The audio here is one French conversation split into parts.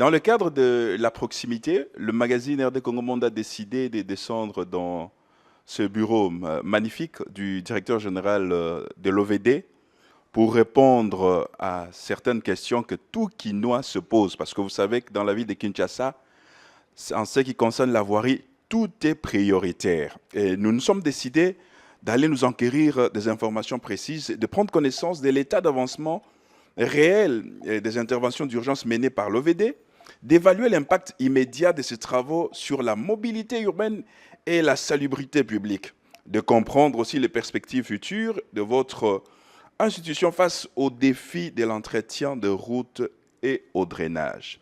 Dans le cadre de la proximité, le magazine RD Congo Monde a décidé de descendre dans ce bureau magnifique du directeur général de l'OVD pour répondre à certaines questions que tout Kinois se pose. Parce que vous savez que dans la ville de Kinshasa, en ce qui concerne la voirie, tout est prioritaire. Et nous nous sommes décidés d'aller nous enquérir des informations précises, de prendre connaissance de l'état d'avancement réel des interventions d'urgence menées par l'OVD, d'évaluer l'impact immédiat de ces travaux sur la mobilité urbaine et la salubrité publique, de comprendre aussi les perspectives futures de votre institution face aux défis de l'entretien de routes et au drainage.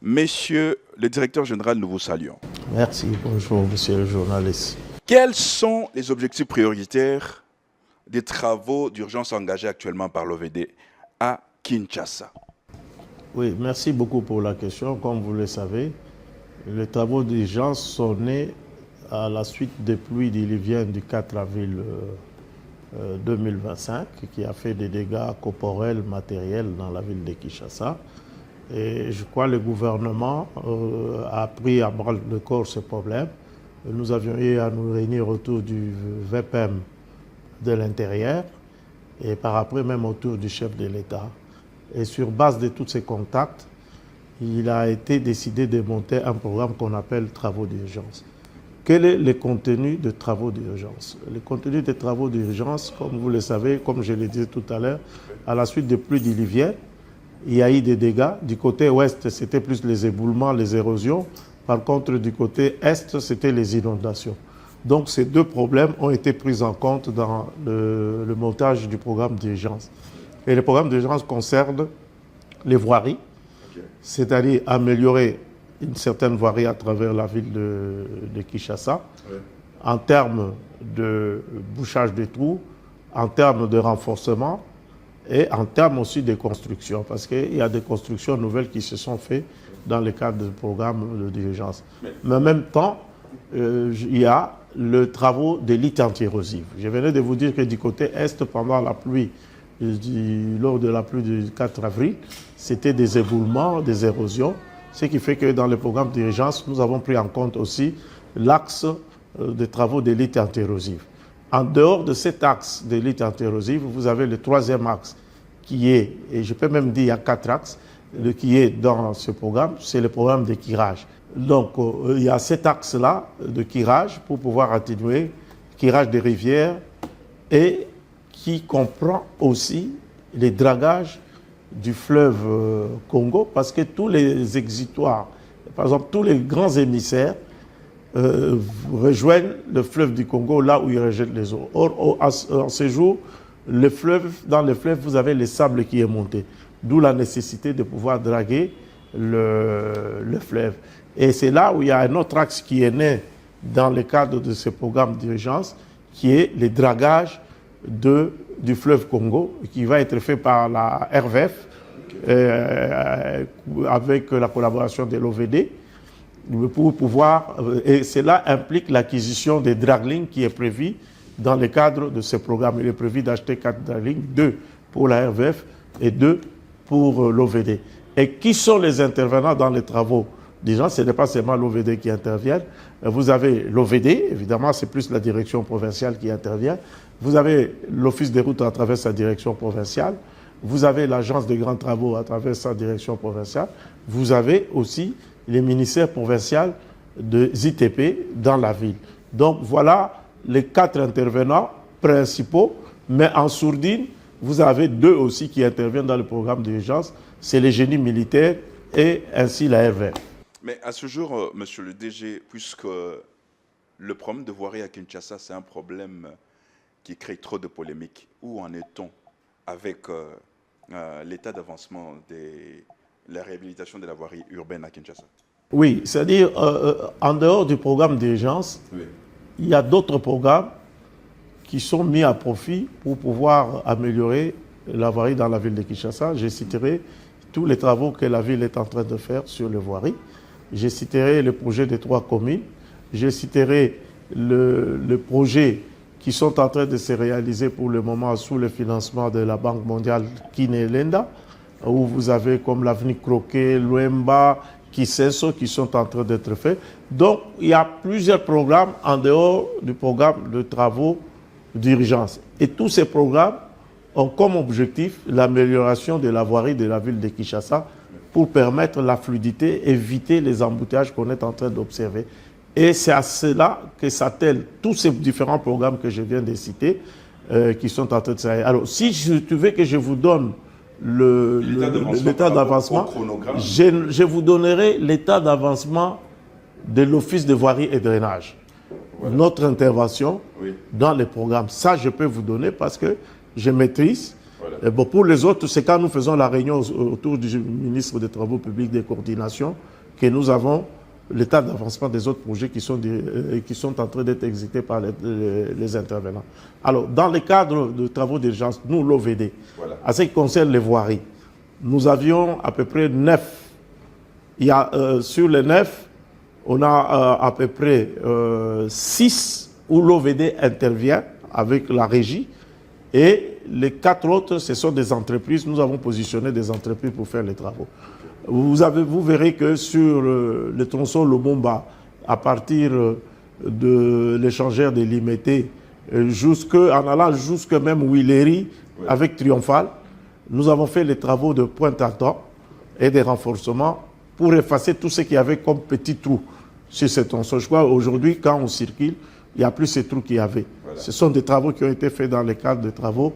Messieurs le directeur général, nous vous saluons. Merci, bonjour monsieur le journaliste. Quels sont les objectifs prioritaires des travaux d'urgence engagés actuellement par l'OVD à Kinshasa? Oui, merci beaucoup pour la question. Comme vous le savez, les travaux d'urgence sont nés à la suite des pluies diluviennes du 4 avril 2025 qui a fait des dégâts corporels, matériels dans la ville de Kinshasa. Et je crois que le gouvernement a pris à bras le corps ce problème. Nous avions eu à nous réunir autour du VPM de l'intérieur et par après même autour du chef de l'État. Et sur base de tous ces contacts, il a été décidé de monter un programme qu'on appelle travaux d'urgence. Quel est le contenu de travaux d'urgence? Le contenu des travaux d'urgence, comme vous le savez, comme je l'ai dit tout à l'heure, à la suite des pluies diluviennes, il y a eu des dégâts. Du côté ouest, c'était plus les éboulements, les érosions. Par contre, du côté est, c'était les inondations. Donc, ces deux problèmes ont été pris en compte dans le montage du programme d'urgence. Et le programme d'urgence concerne les voiries, c'est-à-dire améliorer une certaine voirie à travers la ville de Kinshasa, en termes de bouchage des trous, en termes de renforcement, et en termes aussi de construction, parce qu'il y a des constructions nouvelles qui se sont faites dans le cadre du programme d'urgence. Mais en même temps, il y a le travaux de lutte anti-érosive. Je venais de vous dire que du côté est, pendant la pluie, lors de la pluie du 4 avril, c'était des éboulements, des érosions, ce qui fait que dans le programme d'urgence, nous avons pris en compte aussi l'axe des travaux de lutte anti-érosive. En dehors de cet axe de lutte anti-érosive, vous avez le troisième axe qui est, et je peux même dire il y a 4 axes, qui est dans ce programme, c'est le programme de kirage. Donc il y a cet axe-là de kirage pour pouvoir atténuer le kirage des rivières et qui comprend aussi les dragages du fleuve Congo parce que tous les exutoires, par exemple tous les grands émissaires, rejoignent le fleuve du Congo là où ils rejettent les eaux. Or, en ce jour, dans le fleuve, vous avez le sable qui est monté. D'où la nécessité de pouvoir draguer le fleuve. Et c'est là où il y a un autre axe qui est né dans le cadre de ce programme d'urgence, qui est le dragage du fleuve Congo, qui va être fait par la RVF, avec la collaboration de l'OVD. Pour pouvoir, et cela implique l'acquisition des draglines qui est prévue dans le cadre de ce programme. Il est prévu d'acheter 4 draglines, 2 pour la RVF et 2 pour l'OVD. Et qui sont les intervenants dans les travaux? Déjà, ce n'est pas seulement l'OVD qui intervient. Vous avez l'OVD, évidemment, c'est plus la direction provinciale qui intervient. Vous avez l'Office des routes à travers sa direction provinciale. Vous avez l'Agence des grands travaux à travers sa direction provinciale. Vous avez aussi les ministères provinciaux de ZTP dans la ville. Donc voilà les 4 intervenants principaux, mais en sourdine, vous avez 2 aussi qui interviennent dans le programme d'urgence, c'est les génies militaires et ainsi la RVF. Mais à ce jour, monsieur le DG, puisque le problème de voirie à Kinshasa, c'est un problème qui crée trop de polémiques, où en est-on avec l'état d'avancement de la réhabilitation de la voirie urbaine à Kinshasa? Oui, c'est-à-dire, en dehors du programme d'urgence, oui, il y a d'autres programmes qui sont mis à profit pour pouvoir améliorer la voirie dans la ville de Kinshasa. Je citerai tous les travaux que la ville est en train de faire sur les voiries. Je citerai le projet des 3 communes. Je citerai le projet qui sont en train de se réaliser pour le moment sous le financement de la Banque mondiale Kiné Lenda, où vous avez comme l'avenue Croquet, Luemba, qui sont en train d'être faits. Donc, il y a plusieurs programmes en dehors du programme de travaux d'urgence. Et tous ces programmes ont comme objectif l'amélioration de la voirie de la ville de Kinshasa pour permettre la fluidité, éviter les embouteillages qu'on est en train d'observer. Et c'est à cela que s'attellent tous ces différents programmes que je viens de citer, qui sont en train de s'arrêter. Alors, si tu veux que je vous donne l'état d'avancement, je vous donnerai l'état d'avancement de l'Office de voirie et drainage. Voilà. Notre intervention dans les programmes. Ça, je peux vous donner parce que je maîtrise. Voilà. Et bon, pour les autres, c'est quand nous faisons la réunion autour du ministre des Travaux publics de coordination que nous avons l'état d'avancement des autres projets qui sont en train d'être exécutés par les intervenants. Alors, dans le cadre de travaux d'urgence, nous, l'OVD, à ce qui concerne les voiries, nous avions à peu près 9. Sur les 9, on a à peu près 6 où l'OVD intervient avec la régie. Et les 4 autres, ce sont des entreprises. Nous avons positionné des entreprises pour faire les travaux. Vous verrez que sur le tronçon Lobomba, à partir de l'échangeur de Limité, en allant jusque même Willery avec Triomphal, nous avons fait les travaux de pointe-à-temps et des renforcements pour effacer tout ce qu'il y avait comme petits trous sur ce tronçon. Je crois aujourd'hui, quand on circule, il n'y a plus ces trous qu'il y avait. Voilà. Ce sont des travaux qui ont été faits dans le cadre de travaux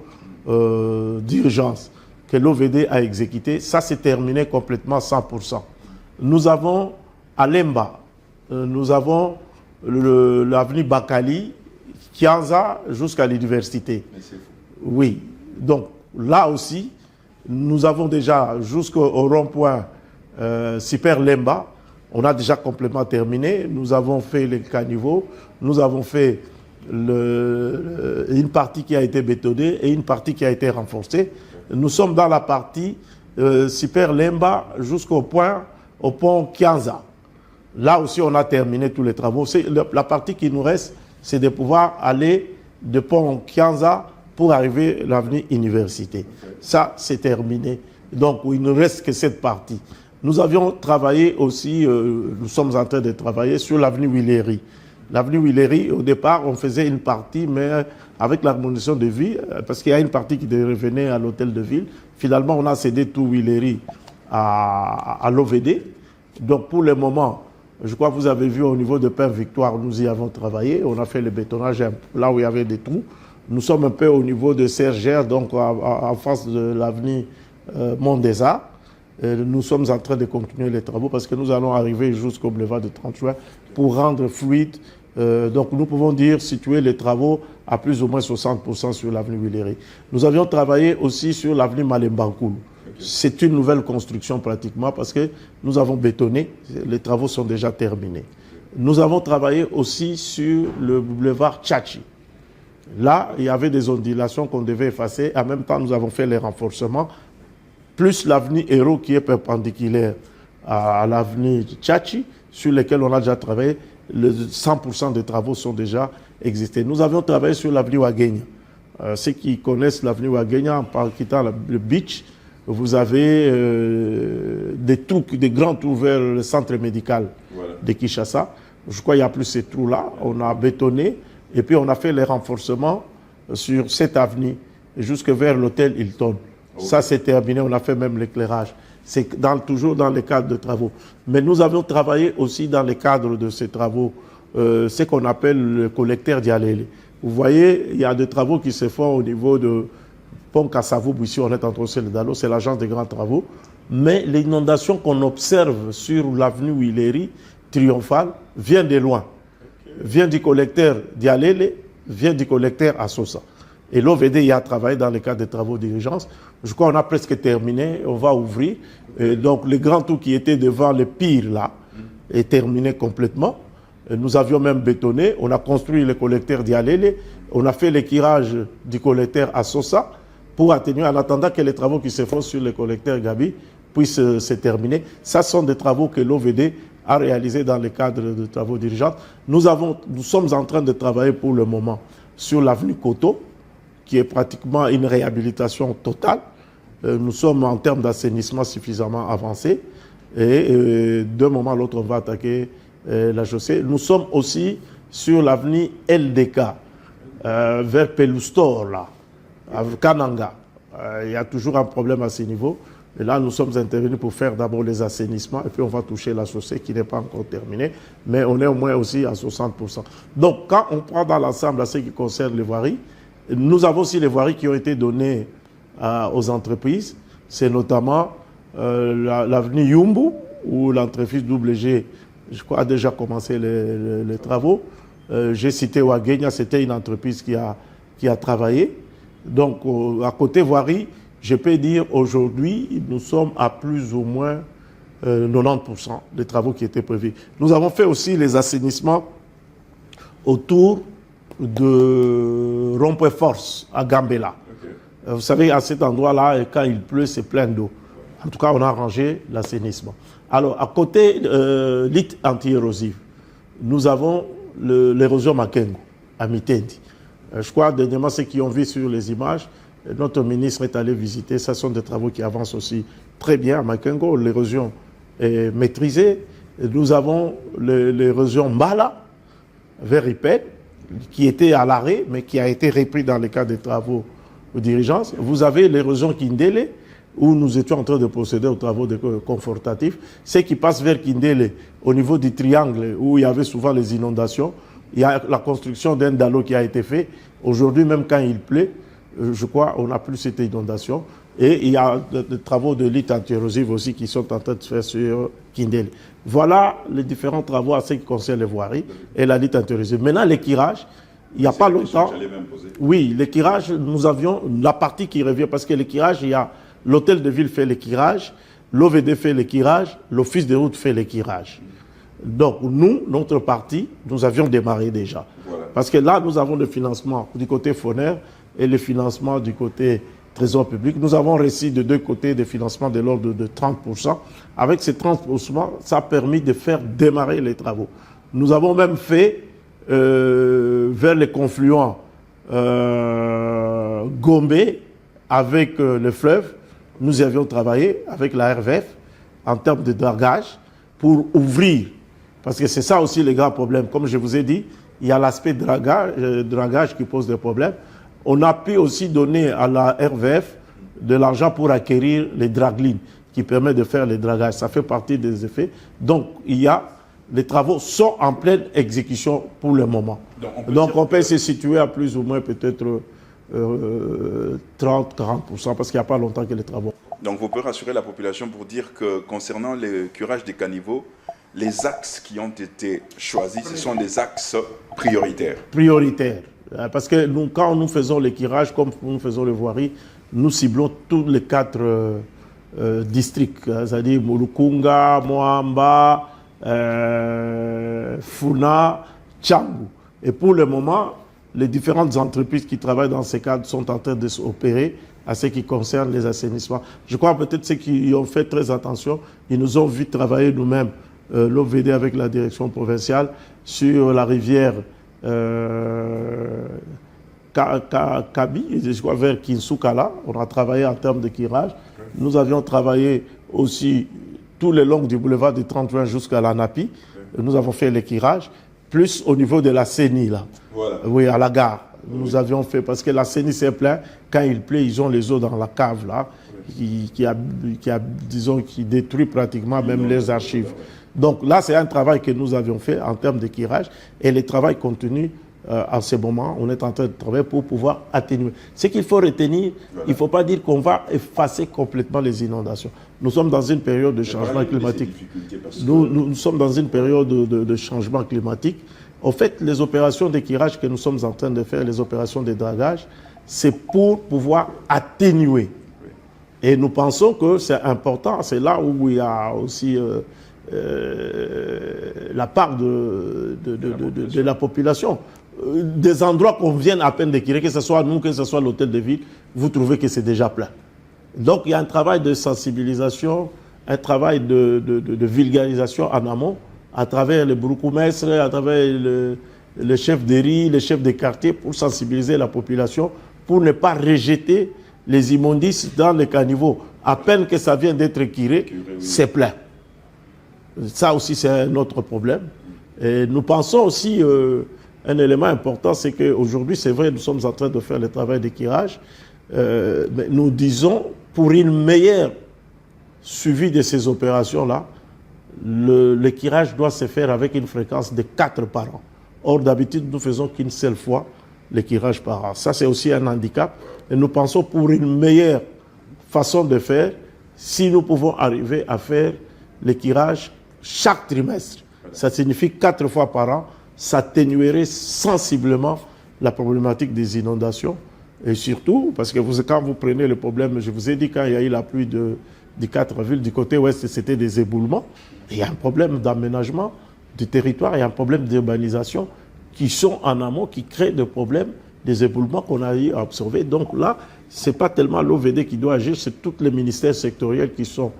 d'urgence que l'OVD a exécuté. Ça s'est terminé complètement 100%. Nous avons à Lemba, nous avons l'avenue Bakali, Kianza jusqu'à l'université. Oui, donc là aussi, nous avons déjà jusqu'au rond-point Super Lemba, on a déjà complètement terminé. Nous avons fait les caniveaux, nous avons fait une partie qui a été bétonnée et une partie qui a été renforcée. Nous sommes dans la partie Super Lemba jusqu'au pont Kianza. Là aussi, on a terminé tous les travaux. La partie qui nous reste, c'est de pouvoir aller de pont Kianza pour arriver à l'avenue Université. Ça, c'est terminé. Donc, il ne reste que cette partie. Nous avions travaillé aussi, nous sommes en train de travailler sur l'avenue Willery. L'avenue Willery, au départ, on faisait une partie, mais avec l'harmonisation de vie, parce qu'il y a une partie qui revenait à l'hôtel de ville. Finalement, on a cédé tout Willery à l'OVD. Donc, pour le moment, je crois que vous avez vu au niveau de Père Victoire, nous y avons travaillé. On a fait le bétonnage là où il y avait des trous. Nous sommes un peu au niveau de Sergère, donc en face de l'avenue Mont des Arts. Nous sommes en train de continuer les travaux parce que nous allons arriver jusqu'au boulevard de 30 juin pour rendre fluide. Donc nous pouvons dire situer les travaux à plus ou moins 60% sur l'avenue Willery. Nous avions travaillé aussi sur l'avenue Malembankoul. C'est une nouvelle construction pratiquement parce que nous avons bétonné. Les travaux sont déjà terminés. Nous avons travaillé aussi sur le boulevard Tchachi. Là, il y avait des ondulations qu'on devait effacer. En même temps, nous avons fait les renforcements, plus l'avenue Hérault qui est perpendiculaire à l'avenue Tchachi, sur lesquels on a déjà travaillé. 100% des travaux sont déjà existés. Nous avions travaillé sur l'avenue Ouagagna. Ceux qui connaissent l'avenue Ouagagna, en quittant le beach, vous avez des grands trous vers le centre médical de Kinshasa. Je crois qu'il n'y a plus ces trous-là. On a bétonné et puis on a fait les renforcements sur cette avenue jusque vers l'hôtel Hilton. Ça, c'est terminé. On a fait même l'éclairage. C'est toujours dans le cadre de travaux. Mais nous avions travaillé aussi dans le cadre de ces travaux, ce qu'on appelle le collecteur Dialélé. Vous voyez, il y a des travaux qui se font au niveau de Pont Kassavou. Ici, on est entre le Dalo, c'est l'agence des grands travaux. Mais l'inondation qu'on observe sur l'avenue Willery, Triomphal, vient de loin. Vient du collecteur Dialélé, vient du collecteur Assosa. Et l'OVD y a travaillé dans le cadre des travaux d'urgence. Je crois qu'on a presque terminé, on va ouvrir. Et donc le grand trou qui était devant le pire là est terminé complètement. Et nous avions même bétonné, on a construit le collecteur Dialélé, on a fait l'équirage du collecteur à Sosa pour atténuer en attendant que les travaux qui se font sur le collecteur Gabi puissent se terminer. Ça sont des travaux que l'OVD a réalisés dans le cadre de travaux d'urgence. Nous sommes en train de travailler pour le moment sur l'avenue Koto, qui est pratiquement une réhabilitation totale. Nous sommes en termes d'assainissement suffisamment avancés. Et d'un moment à l'autre, on va attaquer la chaussée. Nous sommes aussi sur l'avenue LDK, vers Pelustor, là, à Kananga. Il y a toujours un problème à ce niveau. Et là, nous sommes intervenus pour faire d'abord les assainissements et puis on va toucher la chaussée qui n'est pas encore terminée, mais on est au moins aussi à 60%. Donc, quand on prend dans l'ensemble à ce qui concerne les voiries, nous avons aussi les voiries qui ont été données aux entreprises. C'est notamment l'avenue Yumbu, où l'entreprise WG, je crois, a déjà commencé les travaux. J'ai cité Wagenya, c'était une entreprise qui a travaillé. Donc, à côté voirie, je peux dire aujourd'hui, nous sommes à plus ou moins 90% des travaux qui étaient prévus. Nous avons fait aussi les assainissements autour de Rond-Point Force à Gambela. Okay. Vous savez, à cet endroit-là, quand il pleut, c'est plein d'eau. En tout cas, on a arrangé l'assainissement. Alors, à côté lutte anti-érosive, nous avons l'érosion Makengo à Mitendi. Je crois, dernièrement, ceux qui ont vu sur les images, notre ministre est allé visiter. Ce sont des travaux qui avancent aussi très bien à Makengo. L'érosion est maîtrisée. Nous avons l'érosion Mbala vers Iped, qui était à l'arrêt, mais qui a été repris dans le cadre des travaux de dirigeance. Vous avez l'érosion Kindele, où nous étions en train de procéder aux travaux confortatifs. Ce qui passe vers Kindele, au niveau du triangle, où il y avait souvent les inondations, il y a la construction d'un dalo qui a été fait. Aujourd'hui, même quand il pleut, je crois, on n'a plus cette inondation. Et il y a des travaux de lutte anti-érosive aussi qui sont en train de se faire sur Kindele. Voilà les différents travaux à ce qui concerne les voiries et la lutte anti-érosive. Maintenant, l'équirage, il n'y a pas longtemps. Oui, l'équirage, nous avions la partie qui revient, parce que l'équirage, il y a l'hôtel de ville fait l'équirage, l'OVD fait l'équirage, l'office de route fait l'équirage. Donc, nous, notre partie, nous avions démarré déjà. Voilà. Parce que là, nous avons le financement du côté FONER et le financement du côté Trésor public. Nous avons reçu de deux côtés des financements de l'ordre de 30%. Avec ces 30%, ça a permis de faire démarrer les travaux. Nous avons même fait, vers les confluents Gombe avec le fleuve, nous y avions travaillé avec la RVF en termes de dragage pour ouvrir. Parce que c'est ça aussi le grand problème. Comme je vous ai dit, il y a l'aspect dragage qui pose des problèmes. On a pu aussi donner à la RVF de l'argent pour acquérir les draglines qui permettent de faire les dragages. Ça fait partie des effets. Donc, les travaux sont en pleine exécution pour le moment. Donc on peut se situer à plus ou moins peut-être 30-40% parce qu'il n'y a pas longtemps que les travaux. Donc vous pouvez rassurer la population pour dire que concernant le curage des caniveaux, les axes qui ont été choisis, ce sont des axes prioritaires. Prioritaires. Parce que nous, quand nous faisons le curage, comme nous faisons le voirie, nous ciblons tous les 4 districts, c'est-à-dire Mulukunga, Moamba, Funa, Tchangou. Et pour le moment, les différentes entreprises qui travaillent dans ces cadres sont en train de s'opérer à ce qui concerne les assainissements. Je crois peut-être ceux qui y ont fait très attention, ils nous ont vu travailler nous-mêmes, l'OVD avec la direction provinciale, sur la rivière Kabi, je crois vers Kinsukala. On a travaillé en termes de curage. Nous avions travaillé aussi tout le long du boulevard du 30 juin jusqu'à la Napi. Nous avons fait le curage, plus au niveau de la CENI, là. Voilà. Oui, à la gare. Nous avions fait, parce que la CENI c'est plein, quand il pleut, ils ont les eaux dans la cave, là, qui détruit pratiquement même les archives. Donc là, c'est un travail que nous avions fait en termes de curage, et le travail continue en ce moment. On est en train de travailler pour pouvoir atténuer. Ce qu'il faut retenir, il ne faut pas dire qu'on va effacer complètement les inondations. Nous sommes dans une période de changement climatique. Nous sommes dans une période de changement climatique. En fait, les opérations de curage que nous sommes en train de faire, les opérations de dragage, c'est pour pouvoir atténuer. Et nous pensons que c'est important. C'est là où il y a aussi la part de la population. Des endroits qu'on vient à peine d'équirer, que ce soit nous, que ce soit l'hôtel de ville, vous trouvez que c'est déjà plein. Donc il y a un travail de sensibilisation, un travail de vulgarisation en amont, à travers les bourgmestres, à travers les chefs de riz, les chefs de quartier, pour sensibiliser la population, pour ne pas rejeter les immondices dans les caniveaux. À peine que ça vient d'être curé, c'est plein. Ça aussi, c'est un autre problème. Et nous pensons aussi, un élément important, c'est qu'aujourd'hui, c'est vrai, nous sommes en train de faire le travail d'équirage, mais nous disons, pour une meilleure suivi de ces opérations-là, l'équirage doit se faire avec une fréquence de 4 par an. Or, d'habitude, nous faisons qu'une seule fois l'équirage par an. Ça, c'est aussi un handicap. Et nous pensons pour une meilleure façon de faire, si nous pouvons arriver à faire l'équirage chaque trimestre, ça signifie 4 fois par an, ça atténuerait sensiblement la problématique des inondations. Et surtout, parce que quand vous prenez le problème, je vous ai dit, quand il y a eu la pluie des 4 villes, du côté ouest, c'était des éboulements. Il y a un problème d'aménagement du territoire, il y a un problème d'urbanisation qui sont en amont, qui créent des problèmes, des éboulements qu'on a eu à observer. Donc là, ce n'est pas tellement l'OVD qui doit agir, c'est tous les ministères sectoriels qui sont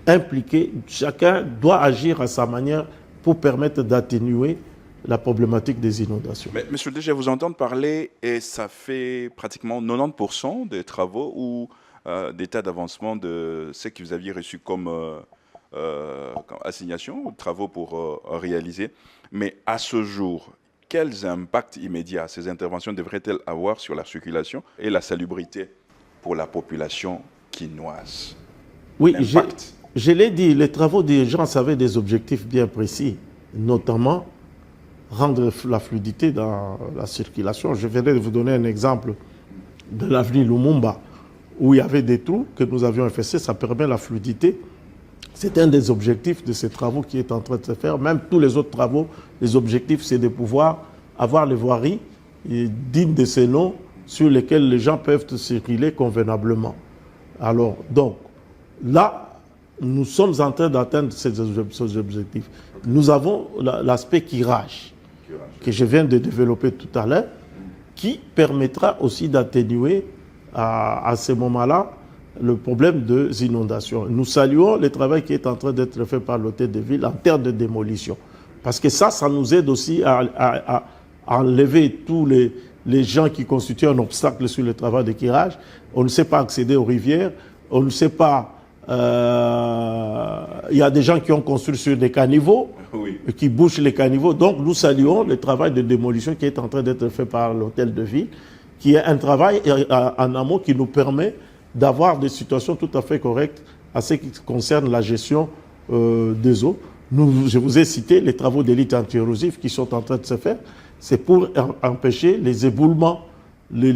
impliqués. Chacun doit agir à sa manière pour permettre d'atténuer la problématique des inondations. Mais, monsieur le DG, vous entendre parler, et ça fait pratiquement 90% des travaux ou d'état d'avancement de ce que vous aviez reçu comme assignation, travaux pour réaliser. Mais à ce jour, quels impacts immédiats ces interventions devraient-elles avoir sur la circulation et la salubrité pour la population quinoise? Oui, je l'ai dit, les travaux d'urgence avaient des objectifs bien précis, notamment rendre la fluidité dans la circulation. Je viendrai de vous donner un exemple de l'avenue Lumumba, où il y avait des trous que nous avions effacés, ça permet la fluidité. C'est un des objectifs de ces travaux qui est en train de se faire. Même tous les autres travaux, les objectifs, c'est de pouvoir avoir les voiries dignes de ces noms sur lesquels les gens peuvent circuler convenablement. Alors, donc, là, nous sommes en train d'atteindre ces objectifs. Nous avons l'aspect kirage, que je viens de développer tout à l'heure, qui permettra aussi d'atténuer à ce moment-là le problème des inondations. Nous saluons le travail qui est en train d'être fait par l'hôtel de ville en termes de démolition. Parce que ça nous aide aussi à enlever tous les gens qui constituent un obstacle sur le travail de kirage. On ne sait pas accéder aux rivières, on ne sait pas... Il y a des gens qui ont construit sur des caniveaux, oui, qui bouchent les caniveaux. Donc nous saluons le travail de démolition qui est en train d'être fait par l'hôtel de ville, qui est un travail en amont qui nous permet d'avoir des situations tout à fait correctes à ce qui concerne la gestion des eaux. Je vous ai cité les travaux d'élite anti-érosifs qui sont en train de se faire. C'est pour empêcher les éboulements, les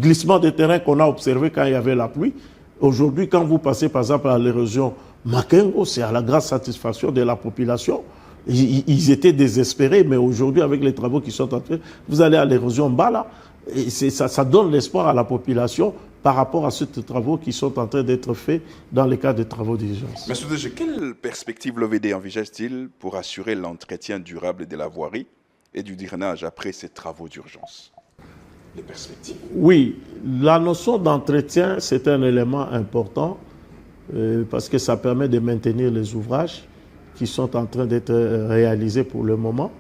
glissements de terrain qu'on a observés quand il y avait la pluie. Aujourd'hui, quand vous passez par exemple à l'érosion Makengo, c'est à la grande satisfaction de la population. Ils étaient désespérés, mais aujourd'hui, avec les travaux qui sont en train, vous allez à l'érosion Mbala, et ça donne l'espoir à la population par rapport à ces travaux qui sont en train d'être faits dans le cadre des travaux d'urgence. Monsieur le DG, quelle perspective l'OVD envisage-t-il pour assurer l'entretien durable de la voirie et du drainage après ces travaux d'urgence? Les perspectives. Oui, la notion d'entretien, c'est un élément important parce que ça permet de maintenir les ouvrages qui sont en train d'être réalisés pour le moment.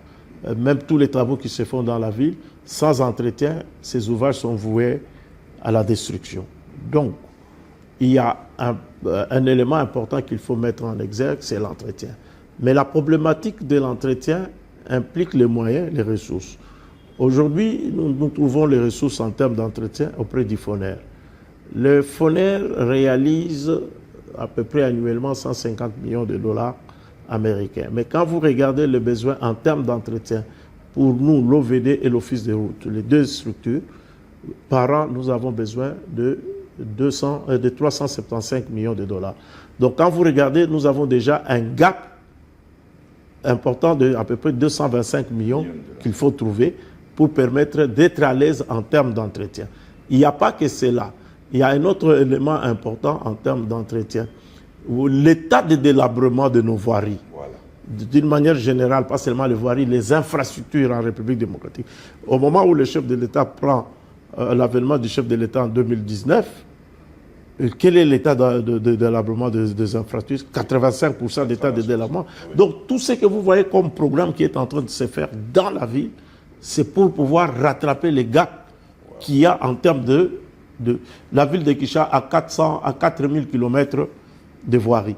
Même tous les travaux qui se font dans la ville, sans entretien, ces ouvrages sont voués à la destruction. Donc, il y a un élément important qu'il faut mettre en exergue, c'est l'entretien. Mais la problématique de l'entretien implique les moyens, les ressources. Aujourd'hui, nous trouvons les ressources en termes d'entretien auprès du FONER. Le FONER réalise à peu près annuellement 150 millions de dollars américains. Mais quand vous regardez les besoins en termes d'entretien, pour nous, l'OVD et l'Office des routes, les deux structures, par an, nous avons besoin de 375 millions de dollars. Donc quand vous regardez, nous avons déjà un gap important de à peu près 225 millions qu'il faut trouver pour permettre d'être à l'aise en termes d'entretien. Il n'y a pas que cela. Il y a un autre élément important en termes d'entretien. L'état de délabrement de nos voiries. Voilà. D'une manière générale, pas seulement les voiries, les infrastructures en République démocratique. Au moment où le chef de l'État prend l'avènement du chef de l'État en 2019, quel est l'état de délabrement des infrastructures? 85% d'état de délabrement. Donc tout ce que vous voyez comme programme qui est en train de se faire dans la ville, c'est pour pouvoir rattraper les gaps qu'il y a en termes de la ville de Kicha à 4000 km de voirie.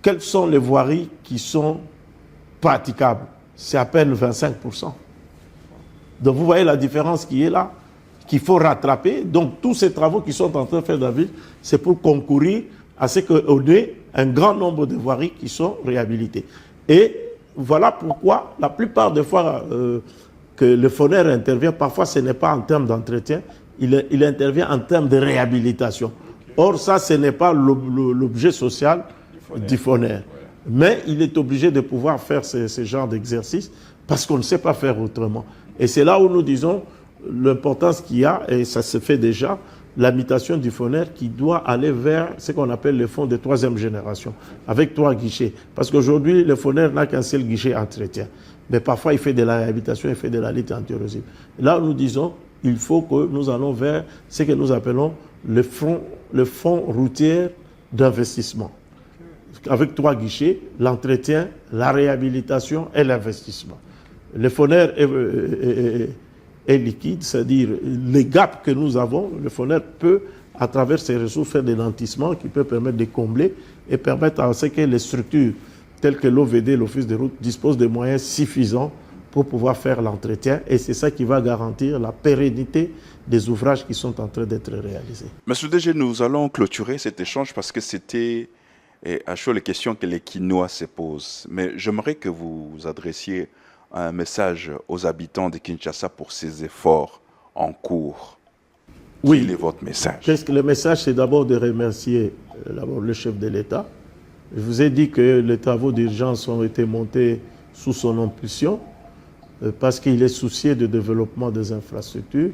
quelles sont les voiries qui sont praticables? C'est à peine 25%. Donc vous voyez la différence qui est là, qu'il faut rattraper. Donc tous ces travaux qui sont en train de faire dans la ville, c'est pour concourir à ce qu'on ait un grand nombre de voiries qui sont réhabilitées. Et voilà pourquoi la plupart des fois que le FONER intervient, parfois ce n'est pas en termes d'entretien, il intervient en termes de réhabilitation. Or ça, ce n'est pas l'objet social du FONER. Mais il est obligé de pouvoir faire ce genre d'exercice parce qu'on ne sait pas faire autrement. Et c'est là où nous disons l'importance qu'il y a, et ça se fait déjà, la mutation du FONER qui doit aller vers ce qu'on appelle le fonds de troisième génération, avec 3 guichets. Parce qu'aujourd'hui, le FONER n'a qu'un seul guichet entretien. Mais parfois, il fait de la réhabilitation, il fait de la lutte anti-érosive. Là, nous disons, il faut que nous allons vers ce que nous appelons le fonds routier d'investissement. Avec 3 guichets, l'entretien, la réhabilitation et l'investissement. Le FONER est liquide, c'est-à-dire les gaps que nous avons, le FONER peut, à travers ses ressources, faire des lentissements qui peuvent permettre de combler et permettre à ce que les structures telles que l'OVD, l'Office des routes, disposent de moyens suffisants pour pouvoir faire l'entretien. Et c'est ça qui va garantir la pérennité des ouvrages qui sont en train d'être réalisés. Monsieur DG, nous allons clôturer cet échange parce que c'était à chaud les questions que les Quinois se posent. Mais j'aimerais que vous adressiez un message aux habitants de Kinshasa pour ces efforts en cours. Oui. Quel est votre message? Le message, c'est d'abord de remercier le chef de l'État. Je vous ai dit que les travaux d'urgence ont été montés sous son impulsion parce qu'il est soucié du développement des infrastructures.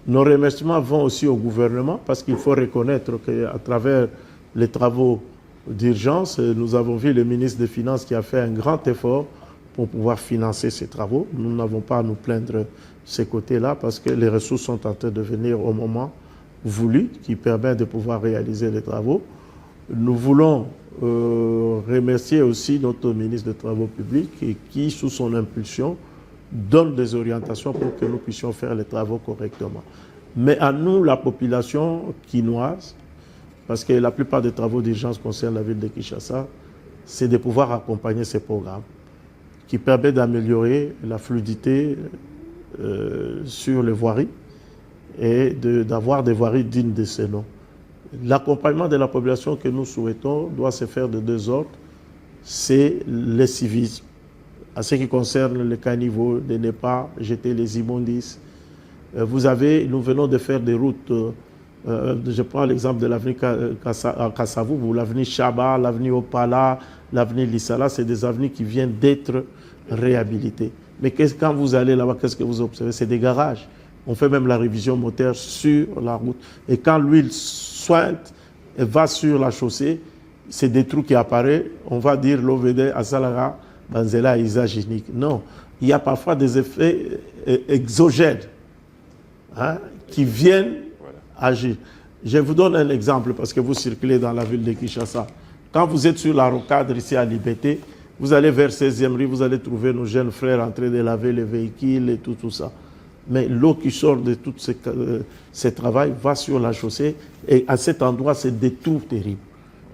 Nos remerciements vont aussi au gouvernement parce qu'il faut reconnaître qu'à travers les travaux d'urgence, nous avons vu le ministre des Finances qui a fait un grand effort pour pouvoir financer ces travaux. Nous n'avons pas à nous plaindre de ces côtés-là parce que les ressources sont en train de venir au moment voulu qui permet de pouvoir réaliser les travaux. Nous voulons remercier aussi notre ministre des Travaux publics et qui, sous son impulsion, donne des orientations pour que nous puissions faire les travaux correctement. Mais à nous, la population quinoise, parce que la plupart des travaux d'urgence concernent la ville de Kinshasa, c'est de pouvoir accompagner ces programmes qui permettent d'améliorer la fluidité sur les voiries et d'avoir des voiries dignes de ce nom. L'accompagnement de la population que nous souhaitons doit se faire de 2 ordres. C'est le civisme. À ce qui concerne les caniveaux, de ne pas jeter les immondices. Nous venons de faire des routes. Je prends l'exemple de l'avenue Kassavou, l'avenue Chaba, l'avenue Opala, l'avenue Lissala. C'est des avenues qui viennent d'être réhabilitées. Mais quand vous allez là-bas, qu'est-ce que vous observez? C'est des garages. On fait même la révision moteur sur la route. Et quand l'huile sointe et va sur la chaussée, c'est des trous qui apparaissent. On va dire l'OVD à Salara, Banzela, isagénique. Non, il y a parfois des effets exogènes qui viennent agir. Je vous donne un exemple parce que vous circulez dans la ville de Kinshasa. Quand vous êtes sur la rocade ici à Liberté, vous allez vers 16e rue, vous allez trouver nos jeunes frères en train de laver les véhicules et tout ça. Mais l'eau qui sort de tout ce travail va sur la chaussée et à cet endroit, c'est des trous terribles.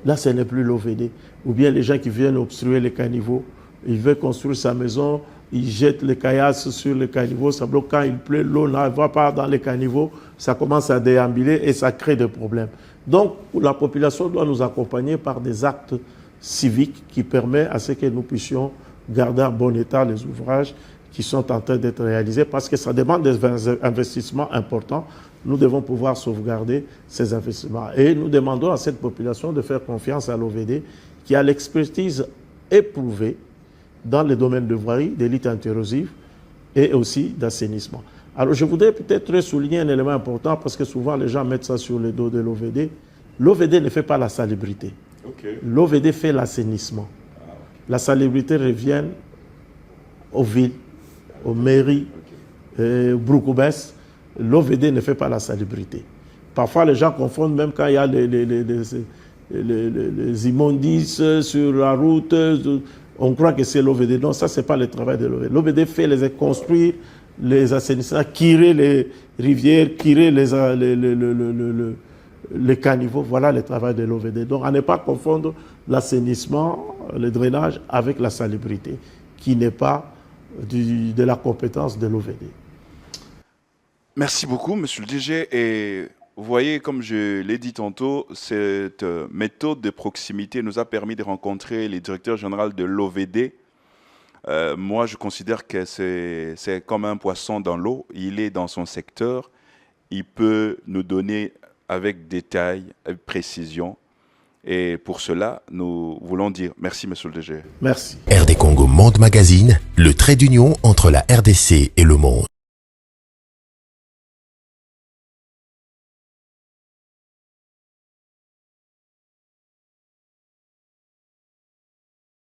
Là, ce n'est plus l'OVD. Ou bien les gens qui viennent obstruer les caniveaux, ils veulent construire sa maison, ils jettent les caillasses sur les caniveaux, ça bloque quand il pleut, l'eau ne va pas dans les caniveaux, ça commence à déambuler et ça crée des problèmes. Donc, la population doit nous accompagner par des actes civiques qui permettent à ce que nous puissions garder en bon état les ouvrages qui sont en train d'être réalisés parce que ça demande des investissements importants. Nous devons pouvoir sauvegarder ces investissements. Et nous demandons à cette population de faire confiance à l'OVD qui a l'expertise éprouvée dans les domaines de voirie, de lutte anti-érosive et aussi d'assainissement. Alors je voudrais peut-être souligner un élément important parce que souvent les gens mettent ça sur le dos de l'OVD. L'OVD ne fait pas la salubrité. Okay. L'OVD fait l'assainissement. La salubrité revient aux villes, aux mairies, aux Broukoubès. L'OVD ne fait pas la salubrité. Parfois, les gens confondent même quand il y a les immondices sur la route. On croit que c'est l'OVD. Non, ça, ce n'est pas le travail de l'OVD. L'OVD fait construire les assainissements, curer les rivières, curer les caniveaux. Voilà le travail de l'OVD. Donc, à ne pas confondre l'assainissement, le drainage avec la salubrité, qui n'est pas de la compétence de l'OVD. Merci beaucoup, monsieur le DG. Et vous voyez, comme je l'ai dit tantôt, cette méthode de proximité nous a permis de rencontrer les directeurs généraux de l'OVD. Moi, je considère que c'est comme un poisson dans l'eau. Il est dans son secteur. Il peut nous donner avec détail, avec précision. Et pour cela, nous voulons dire merci, monsieur le DG. Merci. RD Congo Monde Magazine, le trait d'union entre la RDC et le monde.